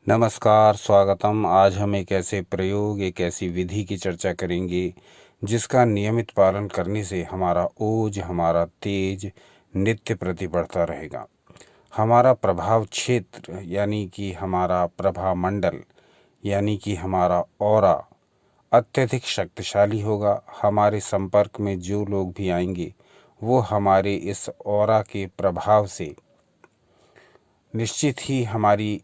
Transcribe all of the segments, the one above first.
नमस्कार, स्वागतम। आज हम एक ऐसे प्रयोग, एक ऐसी विधि की चर्चा करेंगे जिसका नियमित पालन करने से हमारा ओज, हमारा तेज नित्य प्रति बढ़ता रहेगा। हमारा प्रभाव क्षेत्र यानी कि हमारा प्रभामंडल यानी कि हमारा ऑरा अत्यधिक शक्तिशाली होगा। हमारे संपर्क में जो लोग भी आएंगे वो हमारे इस ऑरा के प्रभाव से निश्चित ही हमारी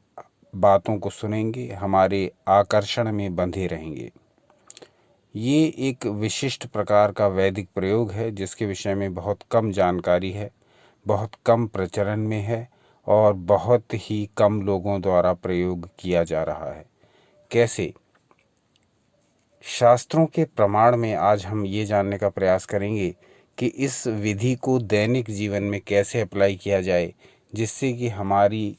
बातों को सुनेंगे, हमारे आकर्षण में बंधे रहेंगे। ये एक विशिष्ट प्रकार का वैदिक प्रयोग है जिसके विषय में बहुत कम जानकारी है, बहुत कम प्रचलन में है और बहुत ही कम लोगों द्वारा प्रयोग किया जा रहा है। कैसे? शास्त्रों के प्रमाण में आज हम ये जानने का प्रयास करेंगे कि इस विधि को दैनिक जीवन में कैसे अप्लाई किया जाए, जिससे कि हमारी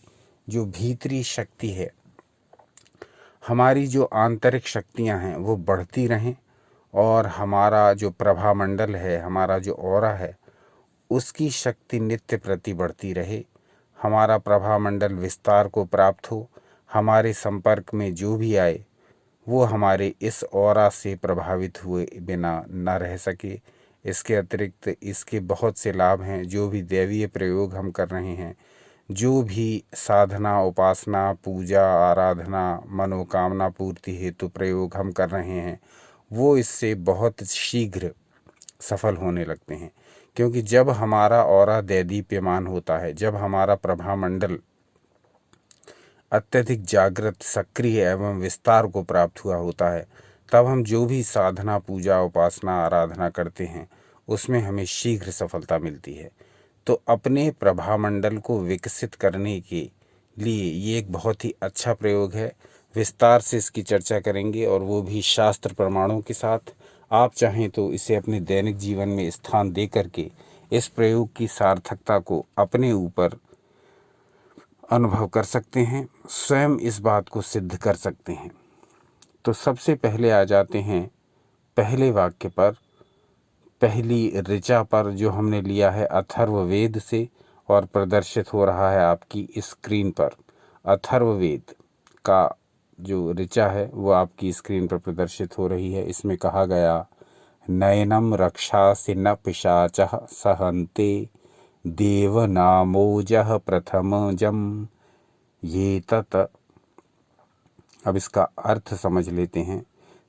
जो भीतरी शक्ति है, हमारी जो आंतरिक शक्तियां हैं वो बढ़ती रहें और हमारा जो प्रभामंडल है, हमारा जो ऑरा है, उसकी शक्ति नित्य प्रति बढ़ती रहे। हमारा प्रभामंडल विस्तार को प्राप्त हो, हमारे संपर्क में जो भी आए वो हमारे इस ऑरा से प्रभावित हुए बिना न रह सके। इसके अतिरिक्त इसके बहुत से लाभ हैं। जो भी दैवीय प्रयोग हम कर रहे हैं, जो भी साधना, उपासना, पूजा, आराधना, मनोकामना पूर्ति हेतु प्रयोग हम कर रहे हैं, वो इससे बहुत शीघ्र सफल होने लगते हैं। क्योंकि जब हमारा ऑरा दैदीप्यमान होता है, जब हमारा प्रभामंडल अत्यधिक जागृत, सक्रिय एवं विस्तार को प्राप्त हुआ होता है, तब हम जो भी साधना, पूजा, उपासना, आराधना करते हैं उसमें हमें शीघ्र सफलता मिलती है। तो अपने प्रभामंडल को विकसित करने के लिए ये एक बहुत ही अच्छा प्रयोग है। विस्तार से इसकी चर्चा करेंगे और वो भी शास्त्र प्रमाणों के साथ। आप चाहें तो इसे अपने दैनिक जीवन में स्थान दे करके इस प्रयोग की सार्थकता को अपने ऊपर अनुभव कर सकते हैं, स्वयं इस बात को सिद्ध कर सकते हैं। तो सबसे पहले आ जाते हैं पहले वाक्य पर, पहली ऋचा पर, जो हमने लिया है अथर्ववेद से और प्रदर्शित हो रहा है आपकी स्क्रीन पर। अथर्ववेद का जो ऋचा है वो आपकी स्क्रीन पर प्रदर्शित हो रही है। इसमें कहा गया, नयनम रक्षासि न पिशाचः सहन्ते देवनामोजः प्रथमजम ये तत्। अब इसका अर्थ समझ लेते हैं।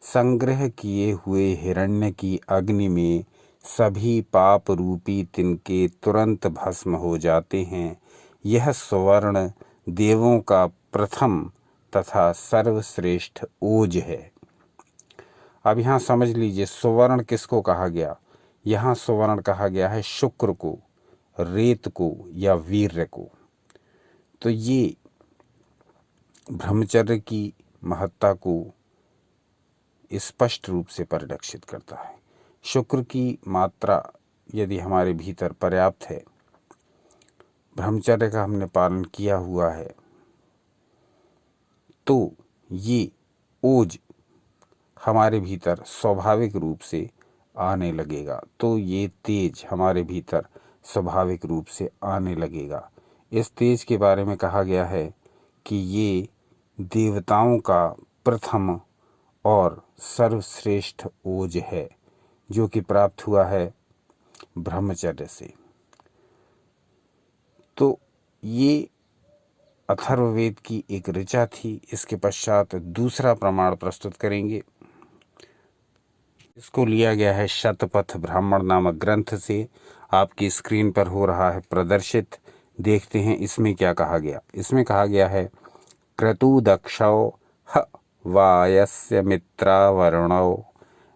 संग्रह किए हुए हिरण्य की अग्नि में सभी पाप रूपी तिनके तुरंत भस्म हो जाते हैं। यह स्वर्ण देवों का प्रथम तथा सर्वश्रेष्ठ ओज है। अब यहाँ समझ लीजिए, सुवर्ण किसको कहा गया? यहाँ सुवर्ण कहा गया है शुक्र को, रेत को या वीर्य को। तो ये ब्रह्मचर्य की महत्ता को स्पष्ट रूप से परिलक्षित करता है। शुक्र की मात्रा यदि हमारे भीतर पर्याप्त है, ब्रह्मचर्य का हमने पालन किया हुआ है, तो ये ओज हमारे भीतर स्वाभाविक रूप से आने लगेगा। तो ये तेज हमारे भीतर स्वाभाविक रूप से आने लगेगा। इस तेज के बारे में कहा गया है कि ये देवताओं का प्रथम और सर्वश्रेष्ठ ओज है, जो कि प्राप्त हुआ है ब्रह्मचर्य से। तो ये अथर्ववेद की एक ऋचा थी। इसके पश्चात दूसरा प्रमाण प्रस्तुत करेंगे। इसको लिया गया है शतपथ ब्राह्मण नामक ग्रंथ से। आपकी स्क्रीन पर हो रहा है प्रदर्शित। देखते हैं इसमें क्या कहा गया। इसमें कहा गया है, क्रतुदक्षौ ह वायस्य मित्रावरुणौ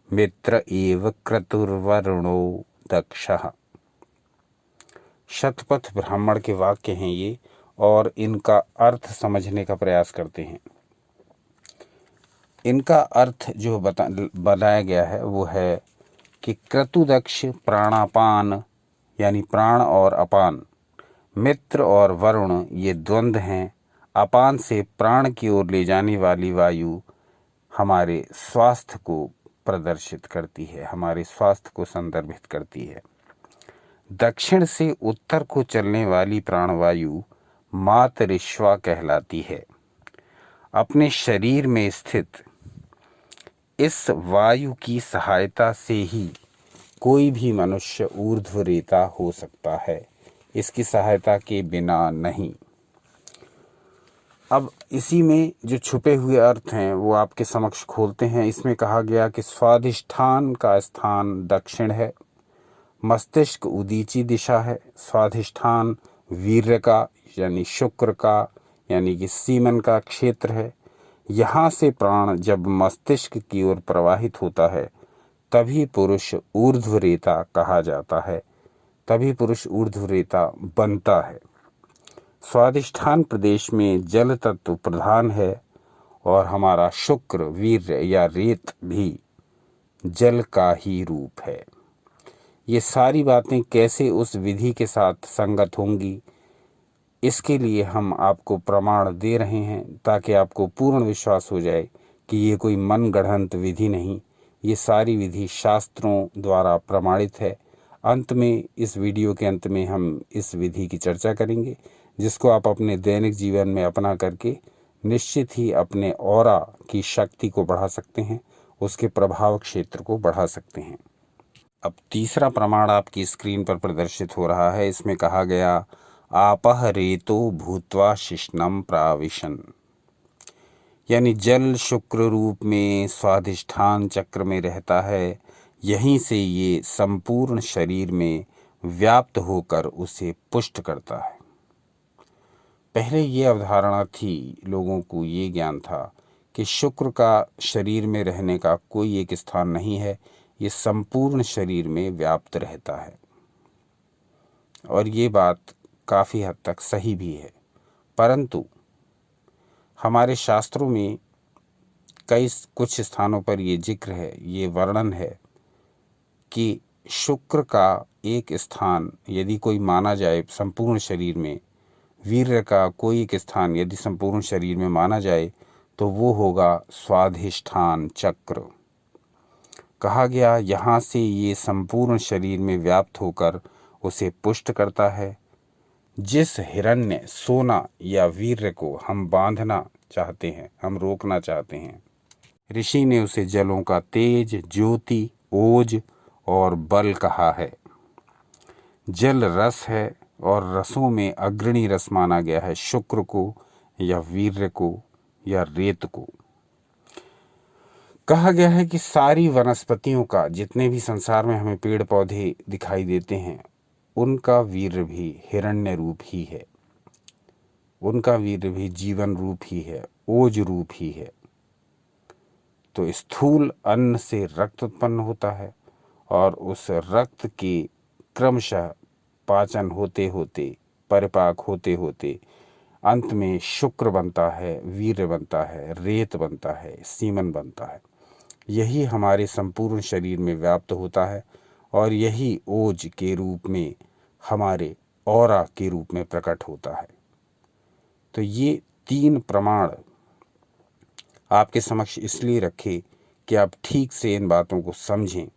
मित्र एव क्रतुर्वरुणो दक्षः। शतपथ ब्राह्मण के वाक्य हैं ये, और इनका अर्थ समझने का प्रयास करते हैं। इनका अर्थ जो बताया गया है वो है कि क्रतुदक्ष प्राणापान यानी प्राण और अपान, मित्र और वरुण ये द्वंद्व हैं। अपान से प्राण की ओर ले जाने वाली वायु हमारे स्वास्थ्य को प्रदर्शित करती है, हमारे स्वास्थ्य को संदर्भित करती है। दक्षिण से उत्तर को चलने वाली प्राणवायु मातरिश्वा कहलाती है। अपने शरीर में स्थित इस वायु की सहायता से ही कोई भी मनुष्य ऊर्ध्वरेता हो सकता है, इसकी सहायता के बिना नहीं। अब इसी में जो छुपे हुए अर्थ हैं वो आपके समक्ष खोलते हैं। इसमें कहा गया कि स्वाधिष्ठान का स्थान दक्षिण है, मस्तिष्क उदीची दिशा है, स्वाधिष्ठान वीर्य का यानी शुक्र का यानी कि सीमन का क्षेत्र है। यहाँ से प्राण जब मस्तिष्क की ओर प्रवाहित होता है तभी पुरुष ऊर्ध्वरेता कहा जाता है, तभी पुरुष ऊर्ध्वरेता बनता है। स्वाधिष्ठान प्रदेश में जल तत्व प्रधान है और हमारा शुक्र वीर्य या रेत भी जल का ही रूप है। ये सारी बातें कैसे उस विधि के साथ संगत होंगी, इसके लिए हम आपको प्रमाण दे रहे हैं ताकि आपको पूर्ण विश्वास हो जाए कि ये कोई मन गढ़ंत विधि नहीं, ये सारी विधि शास्त्रों द्वारा प्रमाणित है। अंत में, इस वीडियो के अंत में हम इस विधि की चर्चा करेंगे जिसको आप अपने दैनिक जीवन में अपना करके निश्चित ही अपने ऑरा की शक्ति को बढ़ा सकते हैं, उसके प्रभाव क्षेत्र को बढ़ा सकते हैं। अब तीसरा प्रमाण आपकी स्क्रीन पर प्रदर्शित हो रहा है। इसमें कहा गया आपह रेतो भूत्वा शिश्नम प्राविशन, यानी जल शुक्र रूप में स्वाधिष्ठान चक्र में रहता है, यहीं से ये संपूर्ण शरीर में व्याप्त होकर उसे पुष्ट करता है। पहले ये अवधारणा थी, लोगों को ये ज्ञान था कि शुक्र का शरीर में रहने का कोई एक स्थान नहीं है, ये संपूर्ण शरीर में व्याप्त रहता है। और ये बात काफ़ी हद तक सही भी है, परंतु हमारे शास्त्रों में कुछ स्थानों पर ये जिक्र है, ये वर्णन है कि शुक्र का एक स्थान यदि कोई माना जाए संपूर्ण शरीर में, वीर्य का कोई एक स्थान यदि संपूर्ण शरीर में माना जाए तो वो होगा स्वाधिष्ठान चक्र। कहा गया यहाँ से ये संपूर्ण शरीर में व्याप्त होकर उसे पुष्ट करता है। जिस हिरण्य सोना या वीर्य को हम बांधना चाहते हैं, हम रोकना चाहते हैं, ऋषि ने उसे जलों का तेज, ज्योति, ओज और बल कहा है। जल रस है और रसों में अग्रणी रस माना गया है शुक्र को या वीर्य को या रेत को। कहा गया है कि सारी वनस्पतियों का, जितने भी संसार में हमें पेड़ पौधे दिखाई देते हैं, उनका वीर्य भी हिरण्य रूप ही है, उनका वीर्य भी जीवन रूप ही है, ओज रूप ही है। तो स्थूल अन्न से रक्त उत्पन्न होता है और उस रक्त के क्रमशः पाचन होते होते, परिपाक होते होते अंत में शुक्र बनता है, वीर्य बनता है, रेत बनता है, सीमन बनता है। यही हमारे संपूर्ण शरीर में व्याप्त होता है और यही ओज के रूप में हमारे ऑरा के रूप में प्रकट होता है। तो ये 3 प्रमाण आपके समक्ष इसलिए रखे कि आप ठीक से इन बातों को समझें।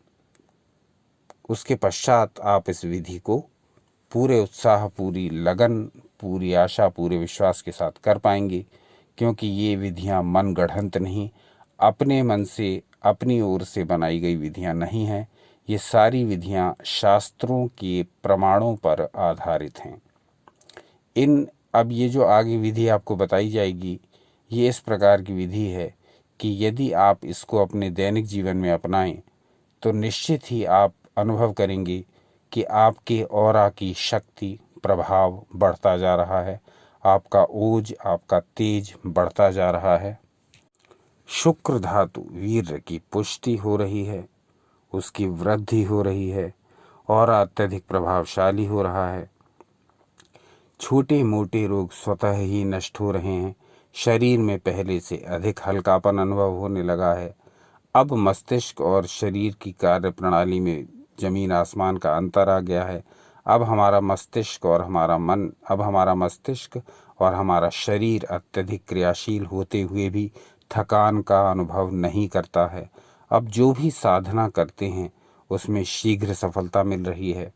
उसके पश्चात आप इस विधि को पूरे उत्साह, पूरी लगन, पूरी आशा, पूरे विश्वास के साथ कर पाएंगे, क्योंकि ये विधियां मन गढ़ंत नहीं, अपने मन से, अपनी ओर से बनाई गई विधियां नहीं हैं। ये सारी विधियां शास्त्रों के प्रमाणों पर आधारित हैं। अब ये जो आगे विधि आपको बताई जाएगी, ये इस प्रकार की विधि है कि यदि आप इसको अपने दैनिक जीवन में अपनाएं तो निश्चित ही आप अनुभव करेंगे कि आपके ऑरा की शक्ति, प्रभाव बढ़ता जा रहा है, आपका ओज, आपका तेज बढ़ता जा रहा है। शुक्र धातु वीर्य की पुष्टि हो रही है, उसकी वृद्धि हो रही है और अत्यधिक प्रभावशाली हो रहा है। छोटे मोटे रोग स्वतः ही नष्ट हो रहे हैं। शरीर में पहले से अधिक हल्कापन अनुभव होने लगा है। अब मस्तिष्क और शरीर की कार्य प्रणाली में जमीन आसमान का अंतर आ गया है। अब हमारा मस्तिष्क और हमारा शरीर अत्यधिक क्रियाशील होते हुए भी थकान का अनुभव नहीं करता है। अब जो भी साधना करते हैं उसमें शीघ्र सफलता मिल रही है।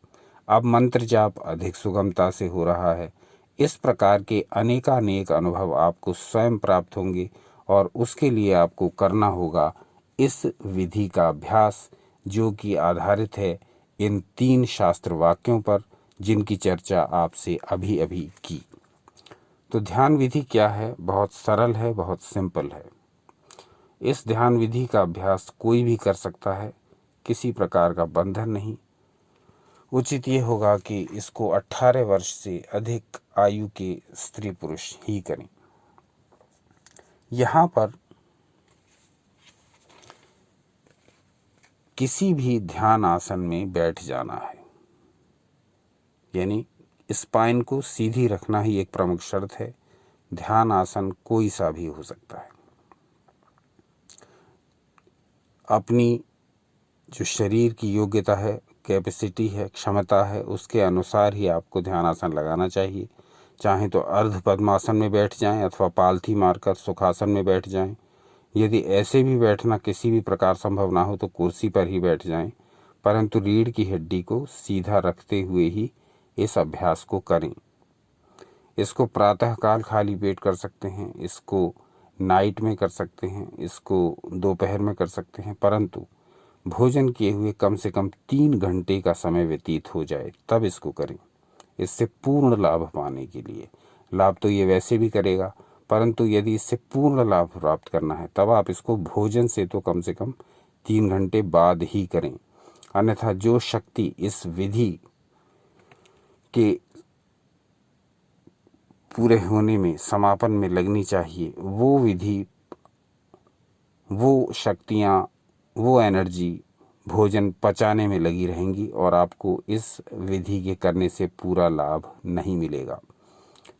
अब मंत्र जाप अधिक सुगमता से हो रहा है। इस प्रकार के अनेकानेक अनुभव आपको स्वयं प्राप्त होंगे और उसके लिए आपको करना होगा इस विधि का अभ्यास, जो कि आधारित है इन 3 शास्त्र वाक्यों पर, जिनकी चर्चा आपसे अभी अभी की। तो ध्यान विधि क्या है? बहुत सरल है, बहुत सिंपल है। इस ध्यान विधि का अभ्यास कोई भी कर सकता है, किसी प्रकार का बंधन नहीं। उचित ये होगा कि इसको 18 वर्ष से अधिक आयु के स्त्री पुरुष ही करें। यहाँ पर किसी भी ध्यान आसन में बैठ जाना है, यानी स्पाइन को सीधी रखना ही एक प्रमुख शर्त है। ध्यान आसन कोई सा भी हो सकता है। अपनी जो शरीर की योग्यता है, कैपेसिटी है, क्षमता है, उसके अनुसार ही आपको ध्यान आसन लगाना चाहिए। चाहे तो अर्ध पद्मासन में बैठ जाएं अथवा पालथी मारकर सुखासन में बैठ जाएं। यदि ऐसे भी बैठना किसी भी प्रकार संभव ना हो तो कुर्सी पर ही बैठ जाएं, परंतु रीढ़ की हड्डी को सीधा रखते हुए ही इस अभ्यास को करें। इसको प्रातःकाल खाली पेट कर सकते हैं, इसको नाइट में कर सकते हैं, इसको दोपहर में कर सकते हैं, परंतु भोजन किए हुए कम से कम 3 घंटे का समय व्यतीत हो जाए तब इसको करें। इससे पूर्ण लाभ पाने के लिए, लाभ तो ये वैसे भी करेगा, परंतु यदि इससे पूर्ण लाभ प्राप्त करना है तब आप इसको भोजन से तो कम से कम 3 घंटे बाद ही करें। अन्यथा जो शक्ति इस विधि के पूरे होने में, समापन में लगनी चाहिए, वो विधि, वो शक्तियाँ, वो एनर्जी भोजन पचाने में लगी रहेंगी और आपको इस विधि के करने से पूरा लाभ नहीं मिलेगा।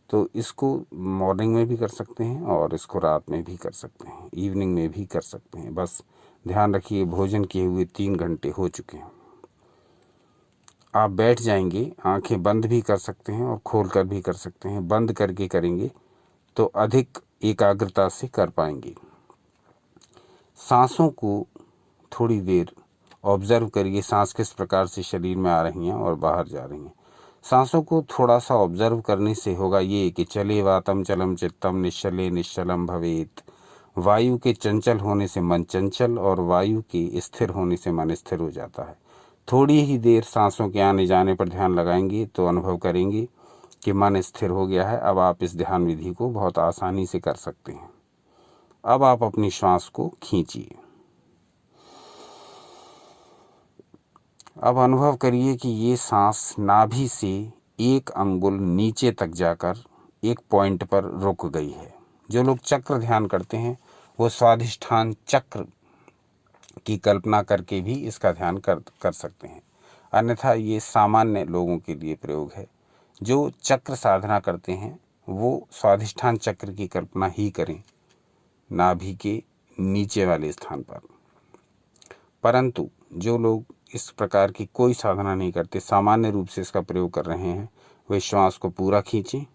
तो इसको मॉर्निंग में भी कर सकते हैं और इसको रात में भी कर सकते हैं, इवनिंग में भी कर सकते हैं। बस ध्यान रखिए भोजन किए हुए 3 घंटे हो चुके हैं। आप बैठ जाएंगे, आंखें बंद भी कर सकते हैं और खोल कर भी कर सकते हैं। बंद करके करेंगे तो अधिक एकाग्रता से कर पाएंगे। सांसों को थोड़ी देर ऑब्जर्व करिए, सांस किस प्रकार से शरीर में आ रही हैं और बाहर जा रही हैं। सांसों को थोड़ा सा ऑब्जर्व करने से होगा ये कि चले वातम चलम चित्तम निश्चले निश्चलम भवेत। वायु के चंचल होने से मन चंचल और वायु के स्थिर होने से मन स्थिर हो जाता है। थोड़ी ही देर सांसों के आने जाने पर ध्यान लगाएंगे तो अनुभव करेंगे कि मन स्थिर हो गया है। अब आप इस ध्यान विधि को बहुत आसानी से कर सकते हैं। अब आप अपनी श्वास को खींचिए। अब अनुभव करिए कि ये सांस नाभि से 1 अंगुल नीचे तक जाकर एक पॉइंट पर रुक गई है। जो लोग चक्र ध्यान करते हैं वो स्वाधिष्ठान चक्र की कल्पना करके भी इसका ध्यान कर सकते हैं, अन्यथा ये सामान्य लोगों के लिए प्रयोग है। जो चक्र साधना करते हैं वो स्वाधिष्ठान चक्र की कल्पना ही करें नाभि के नीचे वाले स्थान पर। परंतु जो लोग इस प्रकार की कोई साधना नहीं करते, सामान्य रूप से इसका प्रयोग कर रहे हैं, वे श्वास को पूरा खींचें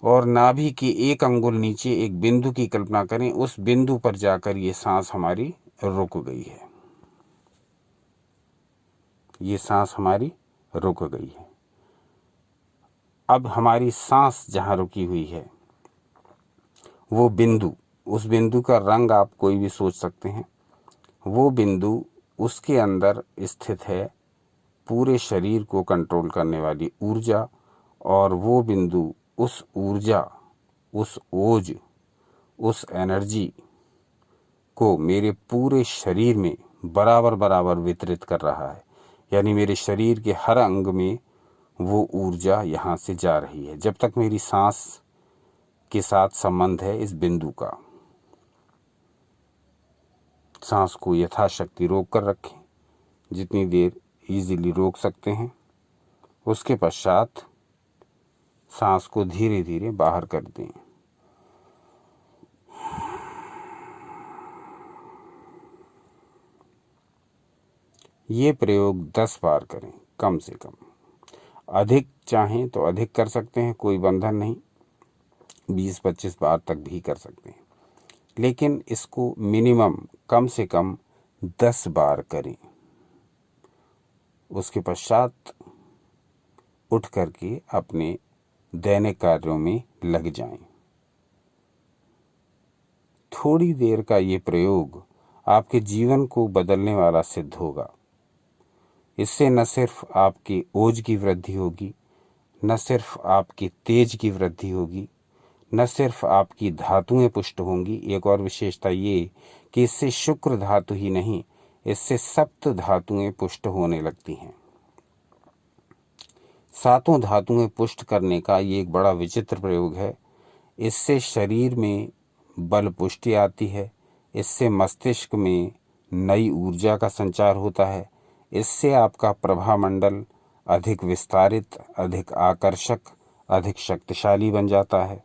और नाभि के 1 अंगुल नीचे एक बिंदु की कल्पना करें। उस बिंदु पर जाकर ये सांस हमारी रुक गई है। ये सांस हमारी रुक गई है। अब हमारी सांस जहाँ रुकी हुई है वो बिंदु, उस बिंदु का रंग आप कोई भी सोच सकते हैं। वो बिंदु, उसके अंदर स्थित है पूरे शरीर को कंट्रोल करने वाली ऊर्जा, और वो बिंदु उस ऊर्जा, उस ओज, उस एनर्जी को मेरे पूरे शरीर में बराबर बराबर वितरित कर रहा है। यानी मेरे शरीर के हर अंग में वो ऊर्जा यहाँ से जा रही है, जब तक मेरी सांस के साथ संबंध है इस बिंदु का। सांस को यथाशक्ति रोक कर रखें, जितनी देर इजीली रोक सकते हैं। उसके पश्चात सांस को धीरे धीरे बाहर कर दें। ये प्रयोग 10 बार करें कम से कम। अधिक चाहें तो अधिक कर सकते हैं, कोई बंधन नहीं, 20-25 बार तक भी कर सकते हैं, लेकिन इसको मिनिमम कम से कम 10 बार करें। उसके पश्चात उठ करके अपने दैनिक कार्यों में लग जाएं। थोड़ी देर का ये प्रयोग आपके जीवन को बदलने वाला सिद्ध होगा। इससे न सिर्फ आपकी ओज की वृद्धि होगी, न सिर्फ आपकी तेज की वृद्धि होगी, न सिर्फ आपकी धातुएं पुष्ट होंगी। एक और विशेषता ये कि इससे शुक्र धातु ही नहीं, इससे सप्त धातुएं पुष्ट होने लगती हैं। सातों धातुएं पुष्ट करने का ये एक बड़ा विचित्र प्रयोग है। इससे शरीर में बल पुष्टि आती है, इससे मस्तिष्क में नई ऊर्जा का संचार होता है, इससे आपका प्रभामंडल अधिक विस्तारित, अधिक आकर्षक, अधिक शक्तिशाली बन जाता है।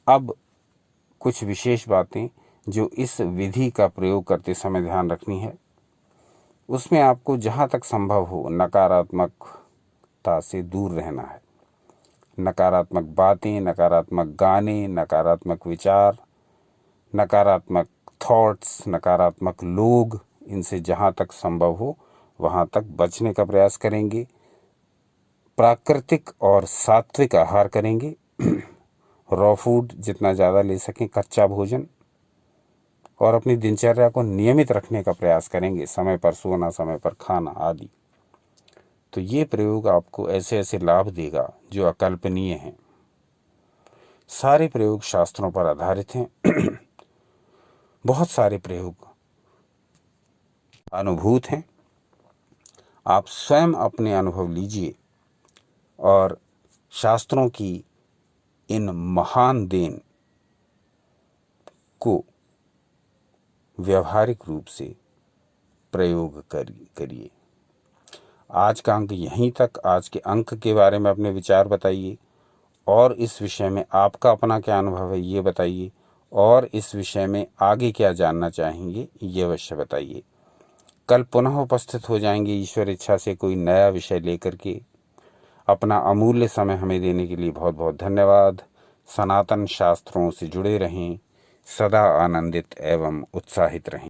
अब कुछ विशेष बातें जो इस विधि का प्रयोग करते समय ध्यान रखनी है। उसमें आपको जहाँ तक संभव हो नकारात्मकता से दूर रहना है। नकारात्मक बातें, नकारात्मक गाने, नकारात्मक विचार, नकारात्मक थॉट्स, नकारात्मक लोग, इनसे जहाँ तक संभव हो वहाँ तक बचने का प्रयास करेंगे। प्राकृतिक और सात्विक आहार करेंगे। रॉ फूड जितना ज़्यादा ले सकें, कच्चा भोजन, और अपनी दिनचर्या को नियमित रखने का प्रयास करेंगे, समय पर सोना, समय पर खाना आदि। तो ये प्रयोग आपको ऐसे ऐसे लाभ देगा जो अकल्पनीय हैं। सारे प्रयोग शास्त्रों पर आधारित हैं। बहुत सारे प्रयोग अनुभूत हैं। आप स्वयं अपने अनुभव लीजिए और शास्त्रों की इन महान देन को व्यावहारिक रूप से प्रयोग करिए। आज का अंक यहीं तक। आज के अंक के बारे में अपने विचार बताइए और इस विषय में आपका अपना क्या अनुभव है ये बताइए, और इस विषय में आगे क्या जानना चाहेंगे ये अवश्य बताइए। कल पुनः उपस्थित हो जाएंगे ईश्वर इच्छा से कोई नया विषय लेकर के। अपना अमूल्य समय हमें देने के लिए बहुत बहुत धन्यवाद। सनातन शास्त्रों से जुड़े रहें, सदा आनंदित एवं उत्साहित रहें।